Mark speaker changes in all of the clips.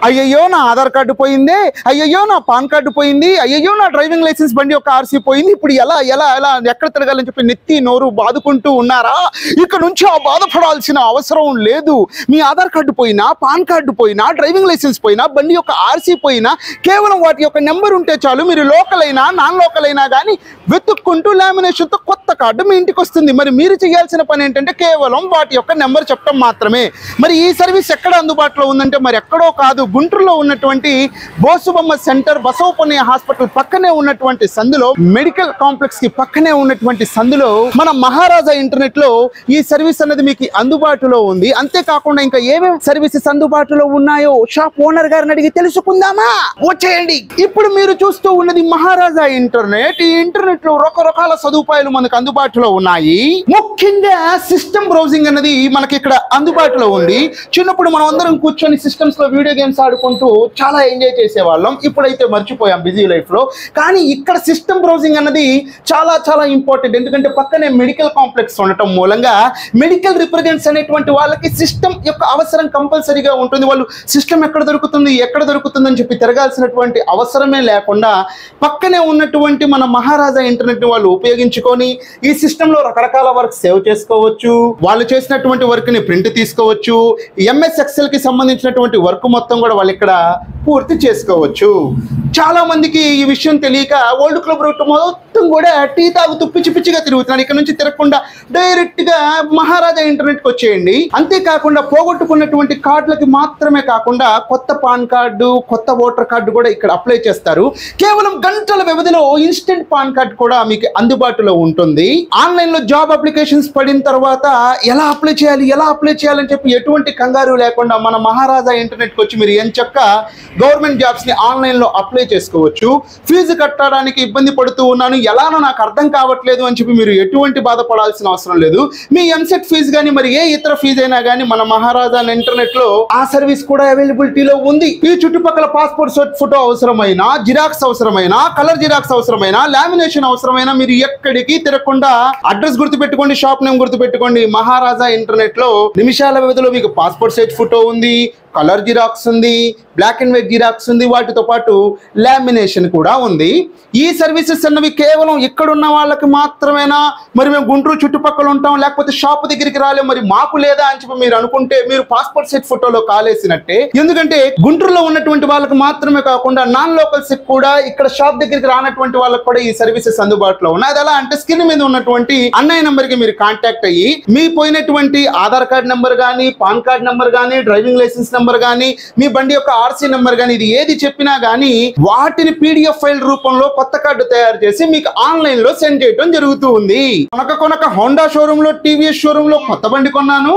Speaker 1: అయ్యయ్యో నా ఆధార్ కార్డు పోయింది, అయ్యయ్యో నా పాన్ కార్డు పోయింది, అయ్యయ్యో నా డ్రైవింగ్ లైసెన్స్ బండి యొక్క ఆర్సీ పోయింది, ఇప్పుడు ఎలా ఎలా ఎలా ఎక్కడ తిరగాలని చెప్పి నెత్తి నోరు బాదుకుంటూ ఉన్నారా? ఇక్కడ నుంచి ఆ బాధపడాల్సిన అవసరం లేదు. మీ ఆధార్ కార్డు పోయినా, పాన్ కార్డు పోయినా, డ్రైవింగ్ లైసెన్స్ పోయినా, బండి యొక్క ఆర్సీ పోయినా కేవలం వాటి యొక్క నెంబర్ ఉంటే చాలు. మీరు లోకల్ అయినా నాన్ లోకల్ అయినా కానీ వెతుక్కుంటూ లామినేషన్తో కొత్త కార్డు మీ ఇంటికి వస్తుంది. మరి మీరు చేయాల్సిన పని ఏంటంటే కేవలం వాటి యొక్క నెంబర్ చెప్పడం మాత్రమే. మరి ఈ సర్వీస్ ఎక్కడ అందుబాటులో ఉందంటే మరి ఎక్కడో కాదు, గుంటూరులో ఉన్నటువంటి బోసుబొమ్మ సెంటర్ బసవపున్నయ్య హాస్పిటల్ పక్కనే ఉన్నటువంటి సందులో, మెడికల్ కాంప్లెక్స్ కి పక్కనే ఉన్నటువంటి సందులో మన మహారాజా ఇంటర్నెట్ లో ఈ సర్వీస్ అనేది మీకు అందుబాటులో ఉంది. అంతేకాకుండా ఇంకా ఏమేమి సర్వీసెస్ అందుబాటులో ఉన్నాయో షాప్ ఓనర్ గారిని అడిగి తెలుసుకుందామా? వచ్చేయండి. ఇప్పుడు మీరు చూస్తూ ఉన్నది మహారాజా ఇంటర్నెట్. ఈ ఇంటర్నెట్ లో రకరకాల సదుపాయాలు మనకు అందుబాటులో ఉన్నాయి. ముఖ్యంగా సిస్టమ్ బ్రౌజింగ్ అనేది మనకి ఇక్కడ అందుబాటులో ఉంది. చిన్నప్పుడు మనం అందరం కూర్చొని సిస్టమ్స్ లో వీడియో గేమ్స్ ఆడుకుంటూ చాలా ఎంజాయ్ చేసేవాళ్ళం. ఇప్పుడైతే మర్చిపోయాం బిజీ లైఫ్ లో. కానీ ఇక్కడ సిస్టమ్ బ్రౌజింగ్ అన్నది చాలా చాలా ఇంపార్టెంట్. ఎందుకంటే పక్కనే మెడికల్ కాంప్లెక్స్ ఉండటం మూలంగా మెడికల్ రిప్రజెంట్స్ అనేటువంటి వాళ్ళకి సిస్టమ్ యొక్క అవసరం కంపల్సరీగా ఉంటుంది. వాళ్ళు సిస్టమ్ ఎక్కడ దొరుకుతుంది అని చెప్పి తిరగాల్సినటువంటి అవసరమే లేకుండా పక్కనే ఉన్నటువంటి మన మహారాజా ఇంటర్నెట్ వాళ్ళు ఉపయోగించుకొని ఈ సిస్టమ్ లో రకరకాల వర్క్ సేవ్ చేసుకోవచ్చు. వాళ్ళు చేసినటువంటి వర్క్ ని ప్రింట్ తీసుకోవచ్చు. ఎంఎస్ ఎక్సెల్ కి సంబంధించినటువంటి వర్క్ మొత్తం కూడా వాళ్ళు ఇక్కడ పూర్తి చేసుకోవచ్చు. చాలా మందికి ఈ విషయం తెలియక ఓల్డ్ క్లబ్ రూట్ మొత్తం కూడా టీ తాగుతూ పిచ్చి పిచ్చిగా తిరుగుతున్నాడు. ఇక్కడ నుంచి తిరగకుండా డైరెక్ట్ గా మహారాజా ఇంటర్నెట్ కి వచ్చేయండి. అంతేకాకుండా పోగొట్టుకున్నటువంటి కార్డులకి మాత్రమే కాకుండా కొత్త పాన్ కార్డు, కొత్త ఓటర్ కార్డు కూడా ఇక్కడ అప్లై చేస్తారు. కేవలం గంటల వ్యవధిలో ఇన్స్టెంట్ పాన్ కార్డు కూడా మీకు అందుబాటులో ఉంటుంది. ఆన్లైన్ లో జాబ్ అప్లికేషన్స్ పడిన తర్వాత ఎలా అప్లై చేయాలని చెప్పి ఎటువంటి కంగారు లేకుండా మన మహారాజా ఇంటర్నెట్ కి వచ్చి మీరు ఎంచక్కా గవర్నమెంట్ జాబ్స్ ని ఆన్లైన్ లో అప్లై చేసుకోవచ్చు. ఫీజు కట్టడానికి ఇబ్బంది పడుతూ ఉన్నాను, ఎలానో నాకు అర్థం కావట్లేదు అని చెప్పి మీరు ఎటువంటి బాధపడాల్సిన అవసరం లేదు. మీ ఎంసెట్ ఫీజు కానీ మరి ఏ ఇతర ఫీజు అయినా కానీ మన మహారాజా ఇంటర్నెట్ లో ఆ సర్వీస్ కూడా అవైలబిలిటీలో ఉంది. ఈ చుట్టుపక్కల పాస్పోర్ట్ సైజ్ ఫోటో అవసరమైనా, జిరాక్స్ అవసరమైనా, కలర్ జిరాక్స్ అవసరమైనా, లామినేషన్ అవసరమైనా మీరు ఎక్కడికి తిరగకుండా అడ్రస్ గుర్తుపెట్టుకోండి, షాప్ నేమ్ గుర్తుపెట్టుకోండి. మహారాజా ఇంటర్నెట్ లో నిమిషాల వ్యవధిలో మీకు పాస్పోర్ట్ సైజ్ ఫోటో ఉంది, కలర్ జిరాక్స్ ఉంది, బ్లాక్ అండ్ వైట్ జిరాక్స్ ఉంది, వాటితో పాటు లామినేషన్ కూడా ఉంది. ఈ సర్వీసెస్ అన్నవి కేవలం ఇక్కడున్న వాళ్ళకి మాత్రమేనా? మరి మేము గుంటూరు చుట్టుపక్కల ఉంటాం, లేకపోతే షాప్ దగ్గరికి రాలేము, మరి మాకు లేదా అని చెప్పి మీరు అనుకుంటే మీరు పాస్పోర్ట్ సైజ్ ఫోటోలో కాలేసినట్టే. ఎందుకంటే గుంటూరులో ఉన్నటువంటి వాళ్ళకి మాత్రమే కాకుండా నాన్ లోకల్స్ కూడా ఇక్కడ షాప్ దగ్గరికి రానటువంటి వాళ్ళకి కూడా ఈ సర్వీసెస్ అందుబాటులో ఉన్నాయి. అది ఎలా అంటే స్క్రీన్ మీద ఉన్నటువంటి అన్నయ్య నెంబర్ కి మీరు కాంటాక్ట్ అయ్యి మీ పోయినటువంటి ఆధార్ కార్డ్ నెంబర్ కానీ, పాన్ కార్డ్ నెంబర్ కానీ, డ్రైవింగ్ లైసెన్స్ నెంబర్ కానీ, మీ బండి యొక్క ఆర్సీ నెంబర్ కానీ, ఇది ఏది చెప్పినా కానీ వాటిని పీడిఎఫ్ ఫైల్ రూపంలో కొత్త కార్డు తయారు చేసి మీకు ఆన్లైన్ లో సెండ్ చేయడం జరుగుతూ ఉంది. కొనక హోండా షోరూమ్ లో, టీవీఎస్ షోరూమ్ లో కొత్త బండి కొన్నాను,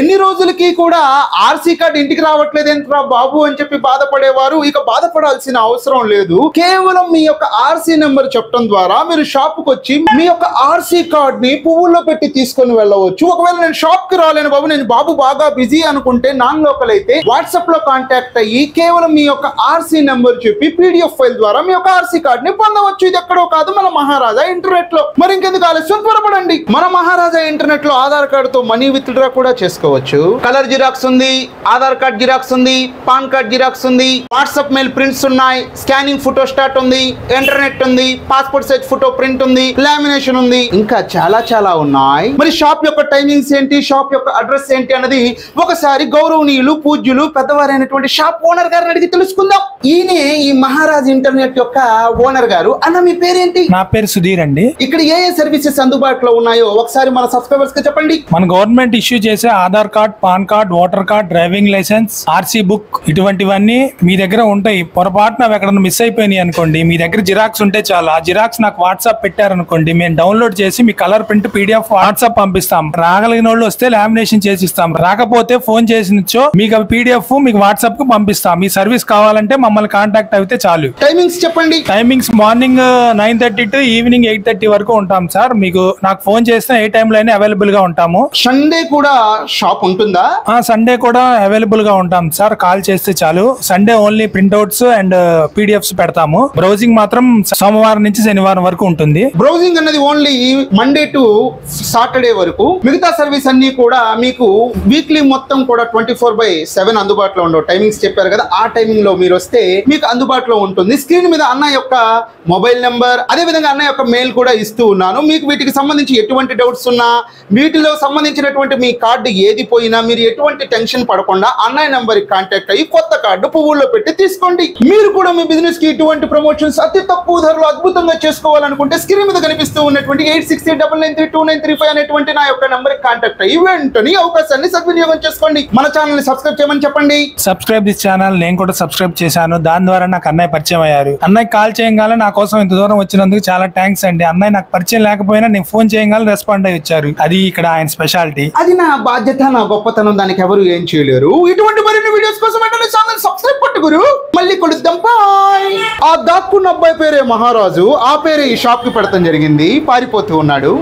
Speaker 1: ఎన్ని రోజులకి కూడా ఆర్సీ కార్డు ఇంటికి రావట్లేదు ఏంట్రా బాబు అని చెప్పి బాధపడేవారు ఇక బాధపడాల్సిన అవసరం లేదు. కేవలం మీ యొక్క ఆర్సీ నెంబర్ చెప్పడం ద్వారా మీరు షాప్ కు వచ్చి మీ యొక్క ఆర్సీ కార్డ్ ని పువ్వుల్లో పెట్టి తీసుకొని వెళ్ళవచ్చు. ఒకవేళ నేను షాప్ కి రాలేను బాబు, నేను బాబు బాగా బిజీ అనుకుంటే నాన్ లోకల్ అయితే వాట్సాప్ లో కాంటాక్ట్ అయ్యి కేవలం మీ యొక్క ఆర్సీ నెంబర్ చెప్పి పీడిఎఫ్ ఫైల్ ద్వారా మీ యొక్క ఆర్సీ కార్డ్ ని పొందవచ్చు. ఇది ఎక్కడో కాదు, మన మహారాజా ఇంటర్నెట్ లో. మరి ఇంకెందుకు ఆలస్యం, త్వరపడండి. మన మహారాజా ఇంటర్నెట్ లో ఆధార్ కార్డు తో మనీ విత్ డ్రా కూడా చేసుకోవచ్చు. కలర్ జిరాక్స్ ఉంది, ఆధార్ కార్డ్ జిరాక్స్ ఉంది, పాన్ కార్డ్ జిరాక్స్ ఉంది, వాట్సాప్ మెయిల్ ప్రింట్స్ ఉన్నాయి, స్కానింగ్ ఫోటో స్టార్ట్ ఉంది, ఇంటర్నెట్ ఉంది, పాస్పోర్ట్ సైజ్ ఫోటో ప్రింట్ ఉంది, లామినేషన్ ఉంది, ఇంకా చాలా చాలా ఉన్నాయి. మరి షాప్ యొక్క టైమింగ్స్ ఏంటి, షాప్ యొక్క అడ్రస్ ఏంటి అన్నది ఒకసారి గౌరవనీయులు, పూజ్యులు, పెద్దవారైనటువంటి షాప్ ఓనర్ గారిని అడిగి తెలుసుకుందాం. ఈయనే ఈ మహారాజ్ ఇంటర్నెట్ యొక్క ఓనర్ గారు. అన్న మీ పేరేంటి?
Speaker 2: నా పేరు సుధీర్ అండి.
Speaker 1: ఇక్కడ ఏ సర్వీసెస్ అందుబాటులో ఉన్నాయో ఒకసారి మన సబ్స్క్రైబర్స్ కి చెప్పండి.
Speaker 2: మన గవర్నమెంట్ ఇష్యూ చేసే Aadhaar card, PAN card, voter card, driving licence, RC book ఇటువంటివన్నీ మీ దగ్గర ఉంటాయి. పొరపాటున ఎక్కడన్నా మిస్ అయిపోయినాయి అనుకోండి, మీ దగ్గర జిరాక్స్ ఉంటే చాలు. ఆ జిరాక్స్ నాకు వాట్సాప్ పెట్టారనుకోండి, మేము డౌన్లోడ్ చేసి మీ కలర్ ప్రింట్ పీడిఎఫ్ వాట్సాప్ పంపిస్తాం. రాగలిగిన వాళ్ళు వస్తే లామినేషన్ చేసి ఇస్తాం, రాకపోతే ఫోన్ చేసినచ్చో మీకు పీడిఎఫ్ మీకు వాట్సాప్ కు పంపిస్తాం. మీ సర్వీస్ కావాలంటే మమ్మల్ని కాంటాక్ట్ అయితే చాలు.
Speaker 1: టైమింగ్స్ చెప్పండి.
Speaker 2: టైమింగ్స్ మార్నింగ్ 9:30 టు ఈవినింగ్ 8:30 వరకు ఉంటాం సార్. మీకు నాకు ఫోన్ చేస్తే ఏ టైంలో అయినా అవైలబుల్ గా ఉంటాము.
Speaker 1: సండే కూడా షాప్ ఉంటుందా?
Speaker 2: సండే కూడా అవైలబుల్ గా ఉంటాం సార్. కాల్ చేస్తే చాలు. Sunday only printouts and PDFs పెడతాము. బ్రౌజింగ్ మాత్రం సోమవారం నుంచి శనివారం వరకు ఉంటుంది.
Speaker 1: బ్రౌజింగ్ అన్నది ఓన్లీ మండే టు సాటర్డే వరకు. మిగతా సర్వీస్ అన్ని కూడా మీకు వీక్లీ మొత్తం కూడా 24/7 అందుబాటులో ఉండవు. టైమింగ్స్ చెప్పారు కదా, ఆ టైమింగ్ లో మీరు వస్తే మీకు అందుబాటులో ఉంటుంది. స్క్రీన్ మీద అన్న యొక్క మొబైల్ నెంబర్, అదే విధంగా అన్న యొక్క మెయిల్ కూడా ఇస్తూ ఉన్నాను. మీకు వీటికి సంబంధించి ఎటువంటి డౌట్స్ ఉన్నా, వీటిలో సంబంధించినటువంటి మీ కార్డు ఏది పోయినా మీరు ఎటువంటి టెన్షన్ పడకుండా అన్నయ్య నెంబర్ కి కాంటాక్ట్ అయ్యి కొత్త కార్డు పువ్వుల్లో పెట్టి తీసుకోండి. మీరు కూడా మీ బిజినెస్ కి ఇటువంటి ప్రమోషన్స్ అతి తక్కువ ధరలో అద్భుతంగా చేసుకోవాలనుకుంటే స్క్రీన్ మీద కనిపిస్తూ ఉన్నటువంటి 8689932935 అనేటువంటి నా యొక్క నెంబర్ కి కాంటాక్ట్ అయ్యి వెంటనే అవకాశాన్ని సద్వినియోగం చేసుకోండి. మన ఛానల్ ని సబ్స్క్రైబ్ చేయమని చెప్పండి.
Speaker 2: Subscribe this channel. నేను కూడా సబ్స్క్రైబ్ చేశాను. దాని ద్వారా నాకు అన్నయ్య పరిచయం అయ్యారు. అన్నయ్య కాల్ చేయగానే నా కోసం ఇంత దూరం వచ్చినందుకు చాలా థ్యాంక్స్ అండి. అన్నయ్య నాకు పరిచయం లేకపోయినా నేను ఫోన్ చేయగానే రెస్పాండ్ అయ్యి వచ్చారు. అది ఇక్కడ ఆయన స్పెషాలిటీ.
Speaker 1: అది నా బాధ్యత, నా గొప్పతనం. దానికి ఎవరు ఏం చేయలేరు. ఇటువంటి మరిన్ని వీడియోస్ కోసం వెంటనే ఛానల్ సబ్స్క్రైబ్ పట్టుకురు. మళ్ళీ కొడుద్దాం. బాయ్. ఆ దాక్కున్న అబ్బాయి పేరే మహారాజు. ఆ పేరే ఈ షాప్ కి పెడతాం జరిగింది. పారిపోతూ ఉన్నాడు.